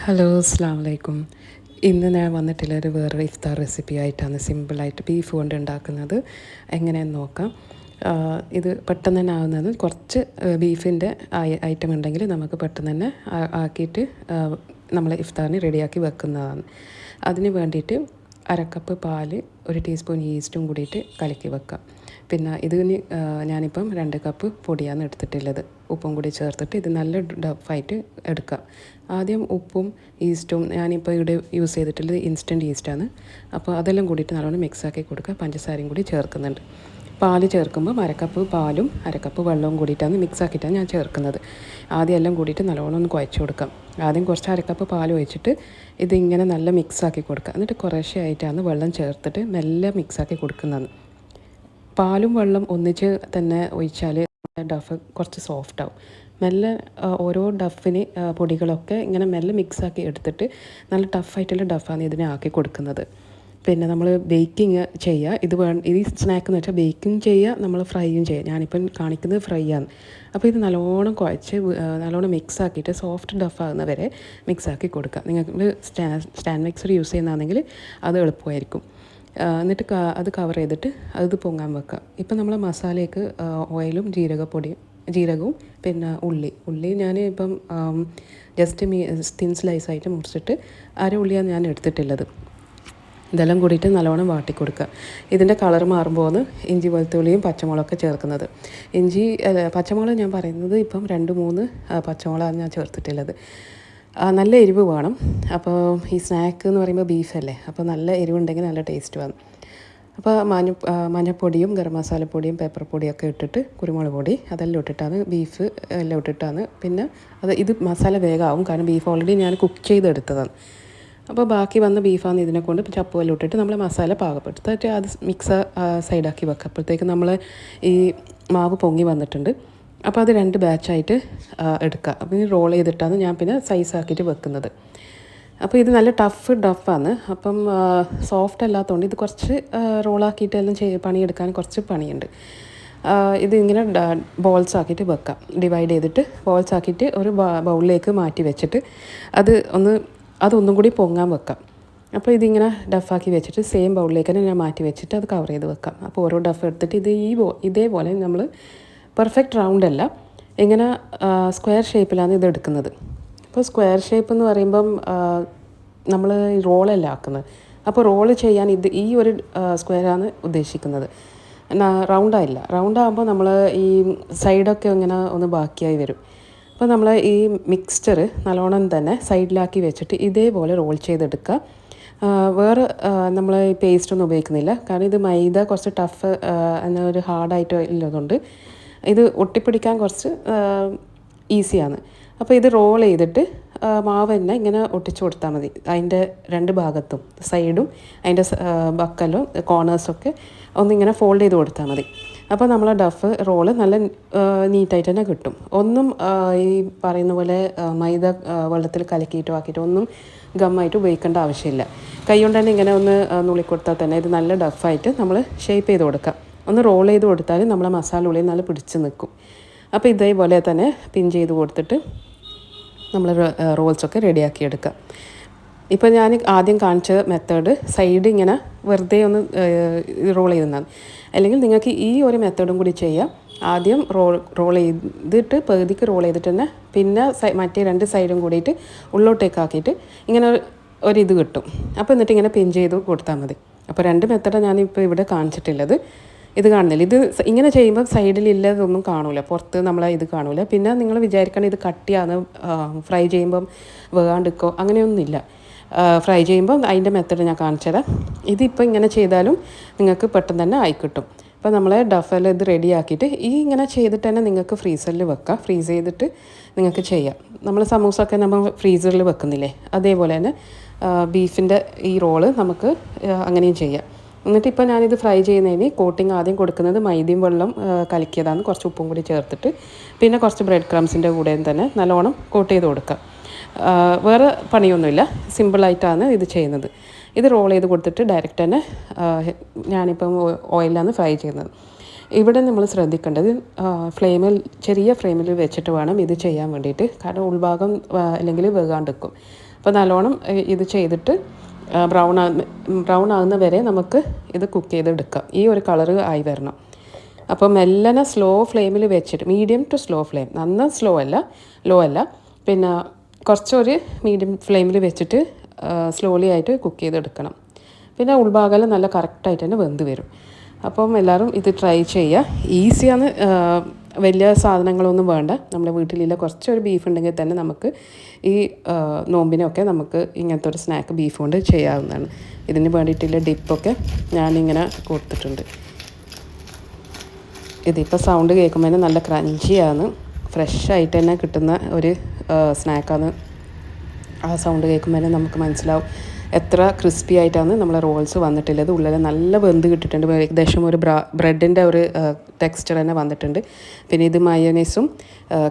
Hello അസ്സലാമു അലൈക്കും. ഇന്ന് ഞാൻ വന്നിട്ടുള്ളൊരു വേറൊരു ഇഫ്താർ റെസിപ്പി ആയിട്ടാണ് സിമ്പിളായിട്ട് ബീഫ് കൊണ്ട് ഉണ്ടാക്കുന്നത്. എങ്ങനെയെന്ന് നോക്കാം. ഇത് പെട്ടെന്ന് തന്നെ ആവുന്നത് കുറച്ച് ബീഫിൻ്റെ ഐറ്റം ഉണ്ടെങ്കിൽ നമുക്ക് പെട്ടെന്ന് തന്നെ ആക്കിയിട്ട് നമ്മൾ ഇഫ്താറിന് റെഡിയാക്കി വെക്കുന്നതാണ്. അതിന് വേണ്ടിയിട്ട് അരക്കപ്പ് പാല്, ഒരു ടീസ്പൂൺ ഈസ്റ്റും കൂടിയിട്ട് കലക്കി വെക്കാം. പിന്നെ ഇതിന് ഞാനിപ്പം 2 കപ്പ് പൊടിയാണ് എടുത്തിട്ടുള്ളത്. ഉപ്പും കൂടി ചേർത്തിട്ട് ഇത് നല്ല ഡഫായിട്ട് എടുക്കാം. ആദ്യം ഉപ്പും ഈസ്റ്റും ഞാനിപ്പോൾ ഇവിടെ യൂസ് ചെയ്തിട്ടുള്ളത് ഇൻസ്റ്റൻറ്റ് ഈസ്റ്റാണ്. അപ്പോൾ അതെല്ലാം കൂടിയിട്ട് നല്ലോണം മിക്സാക്കി കൊടുക്കുക. പഞ്ചസാരയും കൂടി ചേർക്കുന്നുണ്ട്. പാല് ചേർക്കുമ്പോൾ അരക്കപ്പ് പാലും അരക്കപ്പ് വെള്ളവും കൂടിയിട്ടാണ് മിക്സാക്കിയിട്ടാണ് ഞാൻ ചേർക്കുന്നത്. ആദ്യം എല്ലാം കൂടിയിട്ട് നല്ലോണം ഒന്ന് കുഴച്ച് കൊടുക്കാം. ആദ്യം കുറച്ച് അരക്കപ്പ് പാൽ ഒഴിച്ചിട്ട് ഇതിങ്ങനെ നല്ല മിക്സാക്കി കൊടുക്കുക. എന്നിട്ട് കുറേശ്ശെ ആയിട്ടാണ് വെള്ളം ചേർത്തിട്ട് മെല്ലെ മിക്സാക്കി കൊടുക്കുന്നത്. പാലും വെള്ളം ഒന്നിച്ച് തന്നെ ഒഴിച്ചാൽ ഡഫ് കുറച്ച് സോഫ്റ്റ് ആവും. മെല്ലെ ഓരോ ഡഫിന് പൊടികളൊക്കെ ഇങ്ങനെ മെല്ലെ മിക്സാക്കി എടുത്തിട്ട് നല്ല ടഫായിട്ടുള്ള ഡഫാണ് ഇതിനെ ആക്കി കൊടുക്കുന്നത്. പിന്നെ നമ്മൾ ബേക്കിങ് ചെയ്യുക. ഈ സ്നാക്ക് എന്ന് വെച്ചാൽ ബേക്കിങ് ചെയ്യുക, നമ്മൾ ഫ്രൈയും ചെയ്യുക. ഞാനിപ്പം കാണിക്കുന്നത് ഫ്രൈ ആണ്. അപ്പോൾ ഇത് നല്ലോണം കുഴച്ച് നല്ലോണം മിക്സാക്കിയിട്ട് സോഫ്റ്റ് ഡഫാകുന്ന വരെ മിക്സാക്കി കൊടുക്കുക. നിങ്ങൾക്ക് സ്റ്റാൻഡ് മിക്സർ യൂസ് ചെയ്യുന്നതാണെങ്കിൽ അത് എളുപ്പമായിരിക്കും. എന്നിട്ട് അത് കവർ ചെയ്തിട്ട് അത് പൊങ്ങാൻ വെക്കാം. ഇപ്പം നമ്മൾ മസാലയ്ക്ക് ഓയിലും ജീരകവും പിന്നെ ഉള്ളി ഞാൻ ഇപ്പം ജസ്റ്റ് തിൻ സ്ലൈസായിട്ട് മുറിച്ചിട്ട് ഉള്ളിയാണ് ഞാൻ എടുത്തിട്ടുള്ളത്. ഇതെല്ലാം കൂടിയിട്ട് നല്ലോണം വാട്ടി കൊടുക്കുക. ഇതിൻ്റെ കളർ മാറുമ്പോൾ ഇഞ്ചി വെളുത്തുള്ളിയും പച്ചമുളകൊക്കെ ചേർക്കുന്നത്. പച്ചമുളക് ഞാൻ പറയുന്നത് ഇപ്പം 2-3 പച്ചമുളകാണ് ഞാൻ ചേർത്തിട്ടുള്ളത്. നല്ല എരിവ് വേണം. അപ്പോൾ ഈ സ്നാക്ക് എന്ന് പറയുമ്പോൾ ബീഫല്ലേ, അപ്പോൾ നല്ല എരിവുണ്ടെങ്കിൽ നല്ല ടേസ്റ്റ് വേണം. അപ്പോൾ മഞ്ഞൾപ്പൊടിയും ഗരം മസാലപ്പൊടിയും പെപ്പർ പൊടിയൊക്കെ ഇട്ടിട്ട് കുരുമുളക് പൊടി അതെല്ലാം ഇട്ടിട്ടാണ് ബീഫ് എല്ലാം ഇട്ടിട്ടാണ്. പിന്നെ ഇത് മസാല വേഗമാവും, കാരണം ബീഫ് ഓൾറെഡി ഞാൻ കുക്ക് ചെയ്തെടുത്തതാണ്. അപ്പോൾ ബാക്കി വന്ന ബീഫാണ് ഇതിനെ കൊണ്ട് ചപ്പുവെല്ലാം ഇട്ടിട്ട് നമ്മൾ മസാല പാകപ്പെടുത്തിട്ട് അത് മിക്സ് സൈഡാക്കി വെക്കുക. അപ്പോഴത്തേക്ക് നമ്മൾ ഈ മാവ് പൊങ്ങി വന്നിട്ടുണ്ട്. അപ്പോൾ അത് 2 ബാച്ചായിട്ട് എടുക്കുക. അപ്പോൾ ഇത് റോൾ ചെയ്തിട്ടാണ് ഞാൻ പിന്നെ സൈസാക്കിയിട്ട് വെക്കുന്നത്. അപ്പോൾ ഇത് നല്ല ഡഫാണ്. അപ്പം സോഫ്റ്റ് അല്ലാത്തതുകൊണ്ട് ഇത് കുറച്ച് റോളാക്കിയിട്ടെല്ലാം പണിയെടുക്കാൻ കുറച്ച് പണിയുണ്ട്. ഇതിങ്ങനെ ബോൾസ് ആക്കിയിട്ട് വെക്കാം. ഡിവൈഡ് ചെയ്തിട്ട് ബോൾസ് ആക്കിയിട്ട് ഒരു ബൗളിലേക്ക് മാറ്റി വെച്ചിട്ട് അതൊന്നും കൂടി പൊങ്ങാൻ വെക്കാം. അപ്പോൾ ഇതിങ്ങനെ ഡഫാക്കി വെച്ചിട്ട് സെയിം ബൗളിലേക്ക് തന്നെ ഞാൻ മാറ്റി വെച്ചിട്ട് അത് കവർ ചെയ്ത് വെക്കാം. അപ്പോൾ ഓരോ ഡഫ് എടുത്തിട്ട് ഇതേപോലെ നമ്മൾ പെർഫെക്റ്റ് റൗണ്ട് അല്ല, ഇങ്ങനെ സ്ക്വയർ ഷേപ്പിലാണ് ഇത് എടുക്കുന്നത്. അപ്പോൾ സ്ക്വയർ ഷേപ്പ് എന്ന് പറയുമ്പം നമ്മൾ റോളല്ല ആക്കുന്നത്. അപ്പോൾ റോള് ചെയ്യാൻ ഈ ഒരു സ്ക്വയറാണ് ഉദ്ദേശിക്കുന്നത്. റൗണ്ടായില്ല. റൗണ്ടാകുമ്പോൾ നമ്മൾ ഈ സൈഡൊക്കെ ഇങ്ങനെ ഒന്ന് ബാക്കിയായി വരും. അപ്പോൾ നമ്മൾ ഈ മിക്സ്ചർ നല്ലോണം തന്നെ സൈഡിലാക്കി വെച്ചിട്ട് ഇതേപോലെ റോൾ ചെയ്തെടുക്കുക. വേറെ നമ്മൾ ഈ പേസ്റ്റൊന്നും ഉപയോഗിക്കുന്നില്ല, കാരണം ഇത് മൈദ കുറച്ച് ടഫ് ഒരു ഹാർഡായിട്ട് ഉള്ളതുകൊണ്ട് ഇത് ഒട്ടിപ്പിടിക്കാൻ കുറച്ച് ഈസിയാണ്. അപ്പോൾ ഇത് റോൾ ചെയ്തിട്ട് മാവ് തന്നെ ഇങ്ങനെ ഒട്ടിച്ചു കൊടുത്താൽ മതി. അതിൻ്റെ 2 ഭാഗത്തും സൈഡും അതിൻ്റെ ബക്കലും കോർണേഴ്സൊക്കെ ഒന്നിങ്ങനെ ഫോൾഡ് ചെയ്ത് കൊടുത്താൽ മതി. അപ്പോൾ നമ്മളെ ഡഫ് റോള് നല്ല നീറ്റായിട്ട് തന്നെ കിട്ടും. ഒന്നും ഈ പറയുന്ന പോലെ മൈദ വെള്ളത്തിൽ കലക്കിയിട്ടോ ആക്കിയിട്ടോ ഒന്നും ഗമ്മായിട്ട് ഉപയോഗിക്കേണ്ട ആവശ്യമില്ല. കൈ കൊണ്ട് തന്നെ ഇങ്ങനെ ഒന്ന് നുള്ളിക്കൊടുത്താൽ തന്നെ ഇത് നല്ല ഡഫായിട്ട് നമ്മൾ ഷേപ്പ് ചെയ്ത് കൊടുക്കാം. ഒന്ന് റോൾ ചെയ്ത് കൊടുത്താൽ നമ്മളെ മസാല ഉള്ളിൽ നല്ല പിടിച്ച് നിൽക്കും. അപ്പോൾ ഇതേപോലെ തന്നെ പിൻ ചെയ്ത് കൊടുത്തിട്ട് നമ്മൾ റോൾസൊക്കെ റെഡിയാക്കി എടുക്കാം. ഇപ്പോൾ ഞാൻ ആദ്യം കാണിച്ച മെത്തേഡ് സൈഡ് ഇങ്ങനെ വെറുതെ ഒന്ന് റോൾ ചെയ്യുന്നതാണ്. അല്ലെങ്കിൽ നിങ്ങൾക്ക് ഈ ഒരു മെത്തേഡും കൂടി ചെയ്യാം. ആദ്യം റോൾ ചെയ്തിട്ട് പകുതിക്ക് റോൾ ചെയ്തിട്ട് തന്നെ പിന്നെ മറ്റേ 2 സൈഡും കൂടിയിട്ട് ഉള്ളോട്ടേക്കാക്കിയിട്ട് ഇങ്ങനെ ഇത് കിട്ടും. അപ്പോൾ എന്നിട്ട് ഇങ്ങനെ പിൻ ചെയ്ത് കൊടുത്താൽ മതി. അപ്പോൾ 2 മെത്തേഡാണ് ഞാനിപ്പോൾ ഇവിടെ കാണിച്ചിട്ടുള്ളത്. ഇത് കാണുന്നില്ല. ഇത് ഇങ്ങനെ ചെയ്യുമ്പോൾ സൈഡിലില്ലതൊന്നും കാണൂല, പുറത്ത് നമ്മളെ ഇത് കാണൂല. പിന്നെ നിങ്ങൾ വിചാരിക്കണം ഇത് കട്ടിയാണ്, ഫ്രൈ ചെയ്യുമ്പം വേകാണ്ടിക്കോ, അങ്ങനെയൊന്നുമില്ല. ഫ്രൈ ചെയ്യുമ്പോൾ അതിൻ്റെ മെത്തേഡ് ഞാൻ കാണിച്ചുതരാം. ഇതിപ്പോൾ ഇങ്ങനെ ചെയ്താലും നിങ്ങൾക്ക് പെട്ടെന്ന് തന്നെ ആയിക്കിട്ടും. അപ്പോൾ നമ്മൾ ഡഫെല്ലാം ഇത് റെഡിയാക്കിയിട്ട് ഇങ്ങനെ ചെയ്തിട്ട് തന്നെ നിങ്ങൾക്ക് ഫ്രീസറിൽ വെക്കാം. ഫ്രീസ് ചെയ്തിട്ട് നിങ്ങൾക്ക് ചെയ്യാം. നമ്മൾ സമൂസൊക്കെ നമ്മൾ ഫ്രീസറിൽ വെക്കുന്നില്ലേ, അതേപോലെ തന്നെ ബീഫിൻ്റെ ഈ റോള് നമുക്ക് അങ്ങനെയും ചെയ്യാം. എന്നിട്ട് ഇപ്പോൾ ഞാനിത് ഫ്രൈ ചെയ്യുന്നതിന് കോട്ടിങ് ആദ്യം കൊടുക്കുന്നത് മൈദയും വെള്ളം കലക്കിയതാണ്, കുറച്ച് ഉപ്പും കൂടി ചേർത്തിട്ട്. പിന്നെ കുറച്ച് ബ്രെഡ് ക്രംസിൻ്റെ കൂടെയും തന്നെ നല്ലോണം കോട്ട് ചെയ്ത് കൊടുക്കാം. വേറെ പണിയൊന്നുമില്ല, സിമ്പിളായിട്ടാണ് ഇത് ചെയ്യുന്നത്. ഇത് റോൾ ചെയ്ത് കൊടുത്തിട്ട് ഡയറക്റ്റ് തന്നെ ഞാനിപ്പം ഓയിലാണ് ഫ്രൈ ചെയ്യുന്നത്. ഇവിടെ നമ്മൾ ശ്രദ്ധിക്കേണ്ടത് ഫ്ലെയിമിൽ ചെറിയ ഫ്ലെയിമിൽ വെച്ചിട്ട് വേണം ഇത് ചെയ്യാൻ വേണ്ടിയിട്ട്. കാരണം ഉൾഭാഗം അല്ലെങ്കിൽ വേകാണ്ടിരിക്കും. അപ്പോൾ നല്ലോണം ഇത് ചെയ്തിട്ട് ബ്രൗൺ ആകുന്ന വരെ നമുക്ക് ഇത് കുക്ക് ചെയ്തെടുക്കാം. ഈ ഒരു കളറ് ആയി വരണം. അപ്പോൾ മെല്ലനെ സ്ലോ ഫ്ലെയിമിൽ വെച്ചിട്ട്, മീഡിയം ടു സ്ലോ ഫ്ലെയിം, നന്ന ലോ അല്ല, പിന്നെ കുറച്ചൊരു മീഡിയം ഫ്ലെയിമിൽ വെച്ചിട്ട് സ്ലോലി ആയിട്ട് കുക്ക് ചെയ്തെടുക്കണം. പിന്നെ ഉൾഭാഗം നല്ല കറക്റ്റായിട്ട് തന്നെ വെന്ത് വരും. അപ്പം എല്ലാവരും ഇത് ട്രൈ ചെയ്യുക. ഈസിയാണ്, വലിയ സാധനങ്ങളൊന്നും വേണ്ട. നമ്മുടെ വീട്ടിലുള്ള കുറച്ചൊരു ബീഫ് ഉണ്ടെങ്കിൽ തന്നെ നമുക്ക് ഈ നോമ്പിനൊക്കെ നമുക്ക് ഇങ്ങനത്തെ ഒരു സ്നാക്ക് ബീഫ് കൊണ്ട് ചെയ്യാവുന്നതാണ്. ഇതിന് വേണ്ടിയിട്ടുള്ള ഡിപ്പൊക്കെ ഞാനിങ്ങനെ കൊടുത്തിട്ടുണ്ട്. ഇതിപ്പോൾ സൗണ്ട് കേൾക്കുമ്പോൾ തന്നെ നല്ല ക്രഞ്ചിയാണ്, ഫ്രഷ് ആയിട്ട് തന്നെ കിട്ടുന്ന ഒരു സ്നാക്കാണ്. ആ സൗണ്ട് കേൾക്കുമ്പോൾ തന്നെ നമുക്ക് മനസ്സിലാവും എത്ര ക്രിസ്പി ആയിട്ടാണ് നമ്മളെ റോൾസ് വന്നിട്ടുള്ളത്. ഉള്ളിൽ നല്ല വെന്ത് കിട്ടിയിട്ടുണ്ട്. ഏകദേശം ഒരു ബ്രെഡിൻ്റെ ഒരു ടെക്സ്ചർ തന്നെ വന്നിട്ടുണ്ട്. പിന്നെ ഇത് മയോനൈസും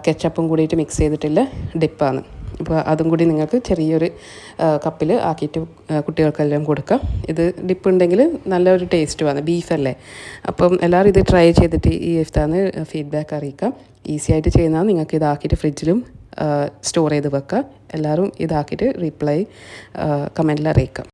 കെച്ചപ്പും കൂടിയിട്ട് മിക്സ് ചെയ്തിട്ടുള്ള ഡിപ്പാണ്. അപ്പോൾ അതും കൂടി നിങ്ങൾക്ക് ചെറിയൊരു കപ്പിൽ ആക്കിയിട്ട് കുട്ടികൾക്കെല്ലാം കൊടുക്കാം. ഇത് ഡിപ്പ് ഉണ്ടെങ്കിൽ നല്ലൊരു ടേസ്റ്റുമാണ്, ബീഫല്ലേ. അപ്പം എല്ലാവരും ഇത് ട്രൈ ചെയ്തിട്ട് ഈ ഇഫ്താറിന് ഫീഡ്ബാക്ക് അറിയിക്കാം. ഈസി ആയിട്ട് ചെയ്യുന്നതാണ്. നിങ്ങൾക്ക് ഇതാക്കിയിട്ട് ഫ്രിഡ്ജിലും സ്റ്റോർ ചെയ്ത് വെക്കാം. എല്ലാവരും ഇതാക്കിയിട്ട് കമൻറ്റിൽ അറിയിക്കാം.